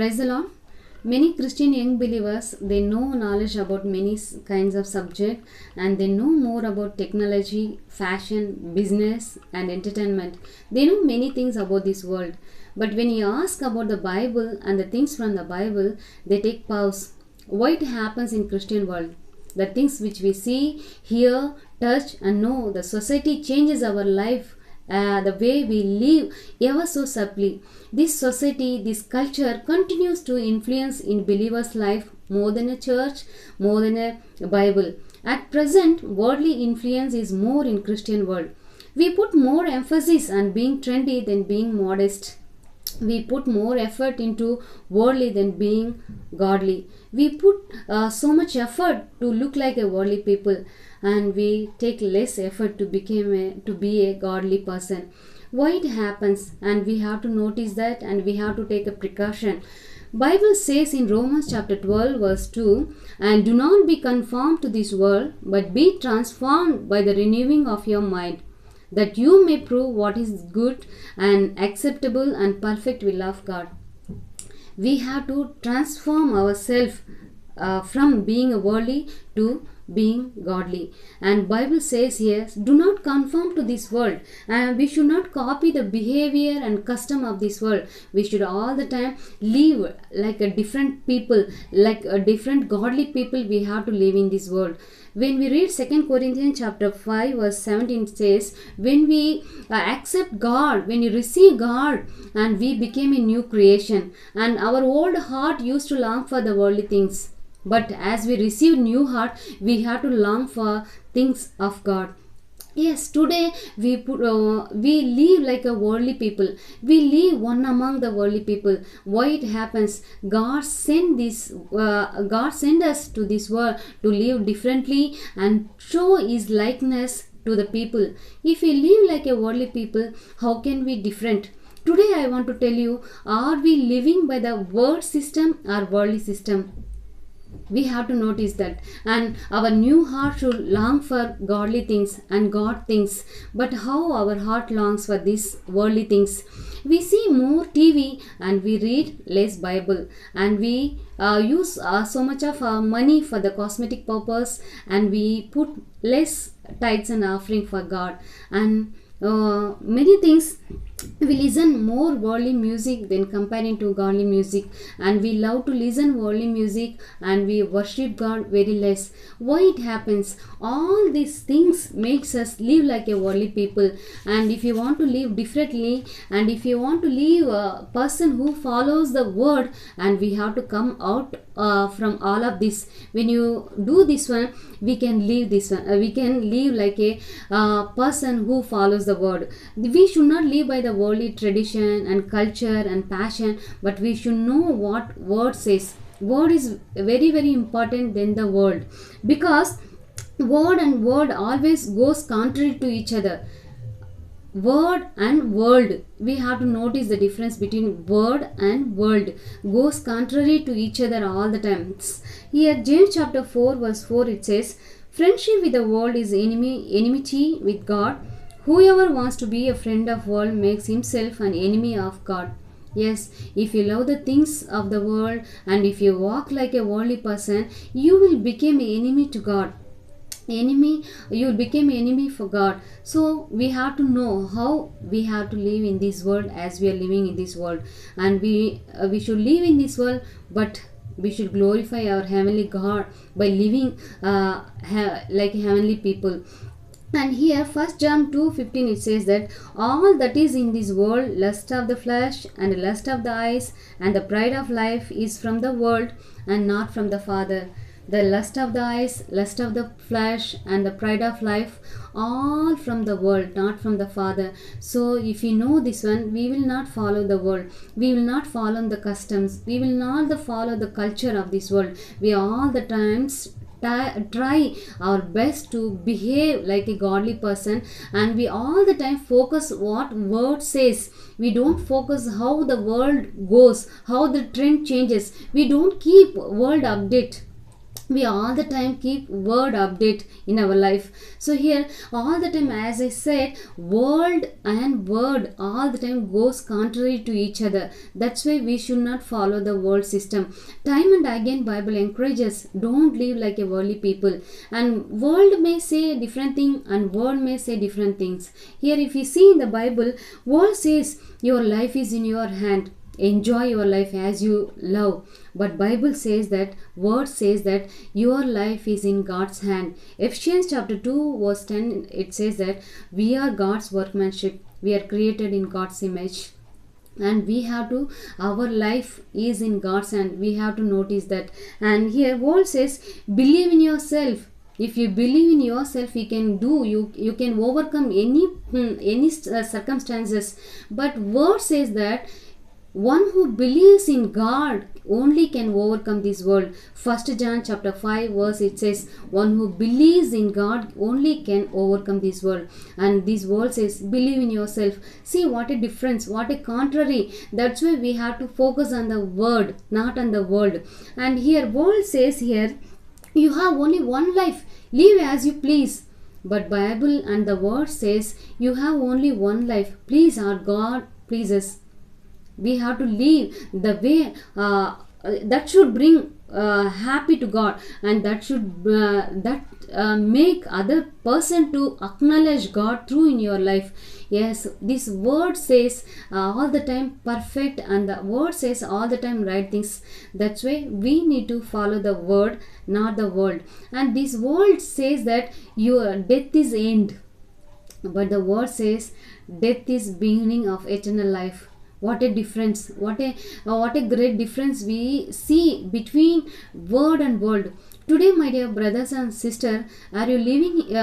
Praise the Lord. Many Christian young believers, they know knowledge about many kinds of subject, and they know more about technology, fashion, business and entertainment. They know many things about this world. But when you ask about the Bible and the things from the Bible, they take pause. Why it happens in Christian world? The things which we see, hear, touch and know, the society changes our life, the way we live ever so subtly. This society, this culture continues to influence in believers' life more than a church, more than a Bible. At present, worldly influence is more in Christian world. We put more emphasis on being trendy than being modest. We put more effort into worldly than being godly. We put so much effort to look like a worldly people, and we take less effort to be a godly person. Why it happens? And we have to notice that, and we have to take a precaution. Bible says in Romans chapter 12 verse 2, and do not be conformed to this world, but be transformed by the renewing of your mind, that you may prove what is good and acceptable and perfect will of God. We have to transform ourselves from being a worldly to being godly. And Bible says here, do not conform to this world, and we should not copy the behavior and custom of this world. We should all the time live like a different people, like a different godly people. We have to live in this world. When we read 2 Corinthians chapter 5 verse 17, it says, when we accept God, when you receive God, and we became a new creation, and our old heart used to long for the worldly things. But as we receive new heart, we have to long for things of God. Yes, today we live like a worldly people. We live one among the worldly people. Why it happens? God sent us to this world to live differently and show His likeness to the people. If we live like a worldly people, how can we different? Today I want to tell you, are we living by the world system or worldly system? We have to notice that, and our new heart should long for godly things and God things. But how our heart longs for these worldly things? We see more TV and we read less Bible, and we use so much of our money for the cosmetic purpose, and we put less tithes and offering for God, and many things. We listen more worldly music than comparing to godly music, and we love to listen worldly music and we worship God very less. Why it happens? All these things makes us live like a worldly people. And if you want to live differently, and if you want to live a person who follows the word, and we have to come out from all of this. When you do this one, we can live this one. We can live like a person who follows the word. We should not live by the worldly tradition and culture and passion, but we should know what word says. Word is very, very important than the world, because word and word always goes contrary to each other. Word and world, we have to notice the difference between word and world, goes contrary to each other all the time. Here James chapter 4 verse 4, it says, friendship with the world is enmity with God. Whoever wants to be a friend of world makes himself an enemy of God. Yes, if you love the things of the world, and if you walk like a worldly person, you will become an enemy to God. You will become enemy for God. So we have to know how we have to live in this world as we are living in this world, and we should live in this world, but we should glorify our heavenly God by living like heavenly people. And here 1 John 2:15, it says that all that is in this world, lust of the flesh and lust of the eyes and the pride of life, is from the world and not from the Father. The lust of the eyes, lust of the flesh and the pride of life, all from the world, not from the Father. So if we know this one, we will not follow the world. We will not follow the customs. We will not follow the culture of this world. We all the times try our best to behave like a godly person, and we all the time focus what word says. We don't focus how the world goes, how the trend changes. We don't keep world update. we all the time keep word update in our life. So here all the time, as I said, world and word all the time goes contrary to each other. That's why we should not follow the world system. Time and again Bible encourages, don't live like a worldly people. And world may say different thing and world may say different things. Here if you see in the Bible, world says your life is in your hand, enjoy your life as you love. But Bible says that, word says that your life is in God's hand. Ephesians chapter 2 verse 10, it says that we are God's workmanship, we are created in God's image, and we have to, our life is in God's hand. We have to notice that. And here word says, believe in yourself. If you believe in yourself, you can do, you can overcome any circumstances. But word says that one who believes in God only can overcome this world. 1 John chapter 5 verse, it says, one who believes in God only can overcome this world. And this world says, believe in yourself. See what a difference, what a contrary. That's why we have to focus on the word, not on the world. And here world says here, you have only one life, live as you please. But Bible and the word says, you have only one life, please our God pleases. We have to live the way that should bring happy to God, and that should make other person to acknowledge God through in your life. Yes, this word says all the time perfect, and the word says all the time right things. That's why we need to follow the word, not the world. And this world says that your death is end, but the word says death is beginning of eternal life. What a difference, what a great difference we see between word and world. Today, my dear brothers and sisters, are you living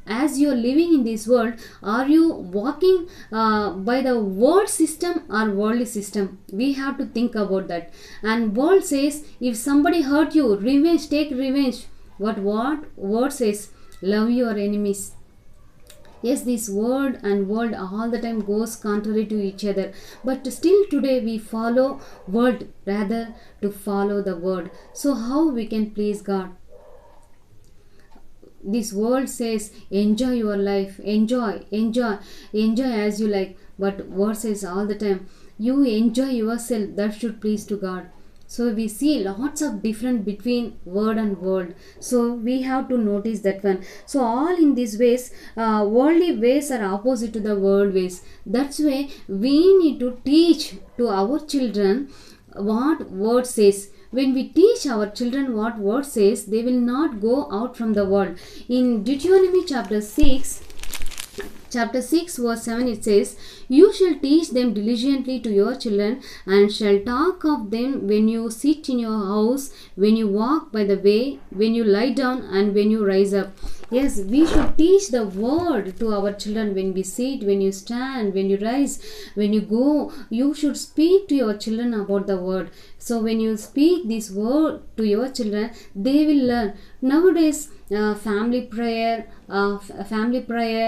as you are living in this world? Are you walking by the world system or worldly system? We have to think about that. And world says, if somebody hurt you, revenge, take revenge. What word says? Love your enemies. Yes, this word and world all the time goes contrary to each other. But still today we follow world rather to follow the word. So how we can please God? This world says, enjoy your life, enjoy as you like. But word says all the time, you enjoy yourself, that should please to God. So we see lots of difference between word and world. So we have to notice that one. So all in these ways, worldly ways are opposite to the world ways. That's why we need to teach to our children what word says. When we teach our children what word says, they will not go out from the world. In Deuteronomy chapter 6 verse 7, it says, you shall teach them diligently to your children, and shall talk of them when you sit in your house, when you walk by the way, when you lie down, and when you rise up. Yes, we should teach the word to our children. When we sit, when you stand, when you rise, when you go, you should speak to your children about the word. So when you speak this word to your children, they will learn. Nowadays, family prayer,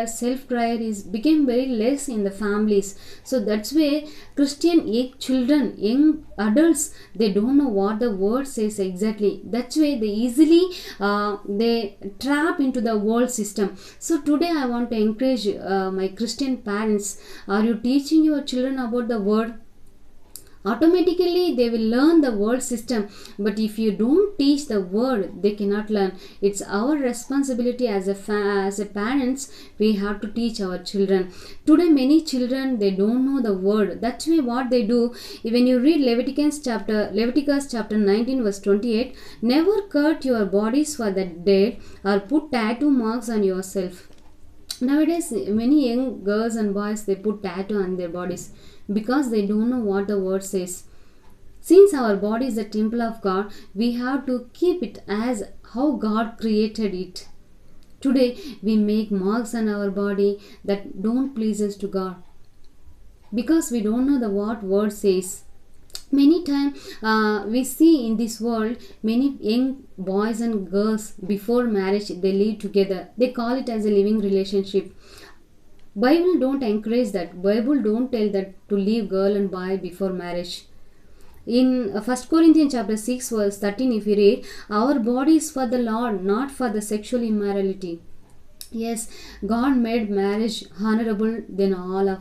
self prayer is became very less in the families. So that's why Christian young adults, they don't know what the word says exactly. That's why they easily they trap into the world system. So today I want to encourage my Christian parents. Are you teaching your children about the word? Automatically they will learn the world system. But if you don't teach the word, they cannot learn. It's our responsibility as a parents. We have to teach our children. Today many children, they don't know the word. That's why what they do, when you read Leviticus chapter 19 verse 28, never cut your bodies for the dead or put tattoo marks on yourself. Nowadays many young girls and boys, they put tattoo on their bodies because they don't know what the word says. Since our body is the temple of God, we have to keep it as how God created it. Today we make marks on our body that don't please us to God because we don't know the what word says. Many times we see in this world many young boys and girls before marriage, they live together. They call it as a living relationship. Bible don't encourage that. Bible don't tell that to leave girl and boy before marriage. In 1 Corinthians chapter 6 verse 13, if you read, our body is for the Lord, not for the sexual immorality. Yes, God made marriage honorable than all of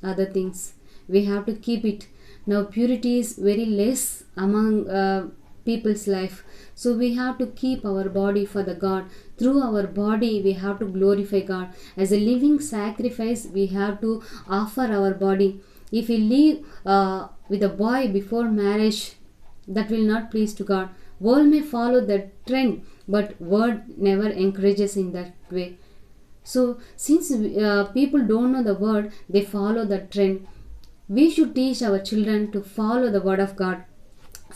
other things. We have to keep it. Now purity is very less among people's life, so we have to keep our body for the God. Through our body we have to glorify God. As a living sacrifice we have to offer our body. If we live with a boy before marriage, that will not please to God. World may follow that trend, but word never encourages in that way. So since people don't know the word, they follow the trend. We should teach our children to follow the word of God.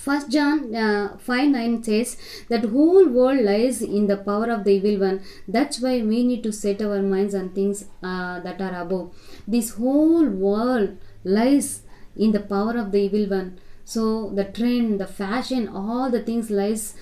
1 John 5:9 says that whole world lies in the power of the evil one. That's why we need to set our minds on things that are above. This whole world lies in the power of the evil one. So the trend, the fashion, all the things lies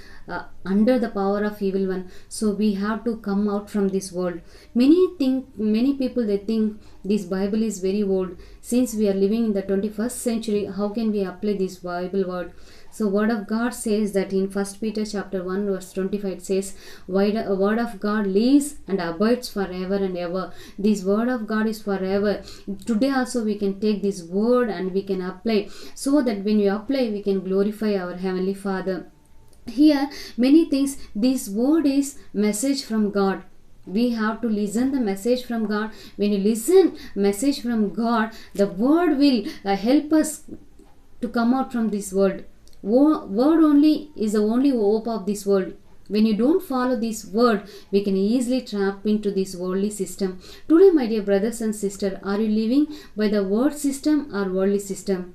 under the power of evil one. So we have to come out from this world. Many people they think this Bible is very old. Since we are living in the 21st century, how can we apply this Bible word? So word of God says that in 1 Peter chapter 1 verse 25 it says, word of God lives and abides forever and ever. This word of God is forever. Today also we can take this word and we can apply, so that when we apply we can glorify our Heavenly Father. Here many things, this word is message from God. We have to listen the message from God. When you listen message from God, the word will help us to come out from this world. Word only is the only hope of this world. When you don't follow this word, we can easily trap into this worldly system. Today, my dear brothers and sisters, are you living by the word system or worldly system?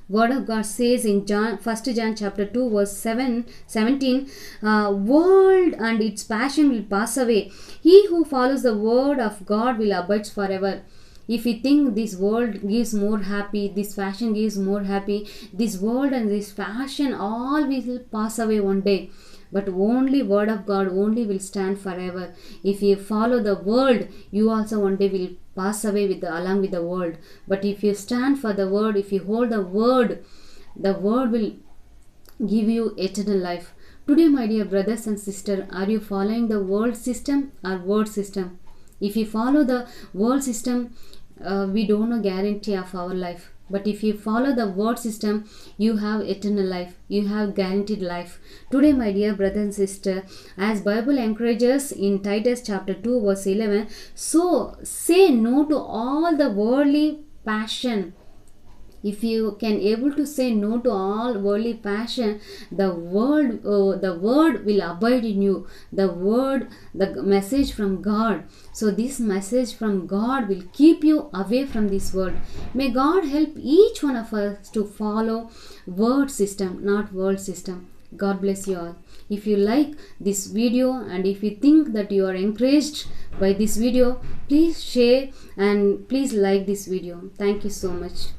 Word of God says in 1 John chapter 2 verse 17, world and its passion will pass away. He who follows the word of God will abide forever. If we think this world gives more happy, this fashion gives more happy, this world and this fashion all will pass away one day. But only word of God only will stand forever. If you follow the world, you also one day will pass away along with the world. But if you stand for the word, if you hold the word will give you eternal life. Today, my dear brothers and sisters, are you following the world system or word system? If you follow the world system, we don't know guarantee of our life. But if you follow the word system, you have eternal life. You have guaranteed life. Today, my dear brother and sister, as Bible encourages in Titus chapter 2 verse 11, so say no to all the worldly passion. If you can able to say no to all worldly passion, the word will abide in you. The message from God. So this message from God will keep you away from this world. May God help each one of us to follow word system, not world system. God bless you all. If you like this video and if you think that you are encouraged by this video, please share and please like this video. Thank you so much.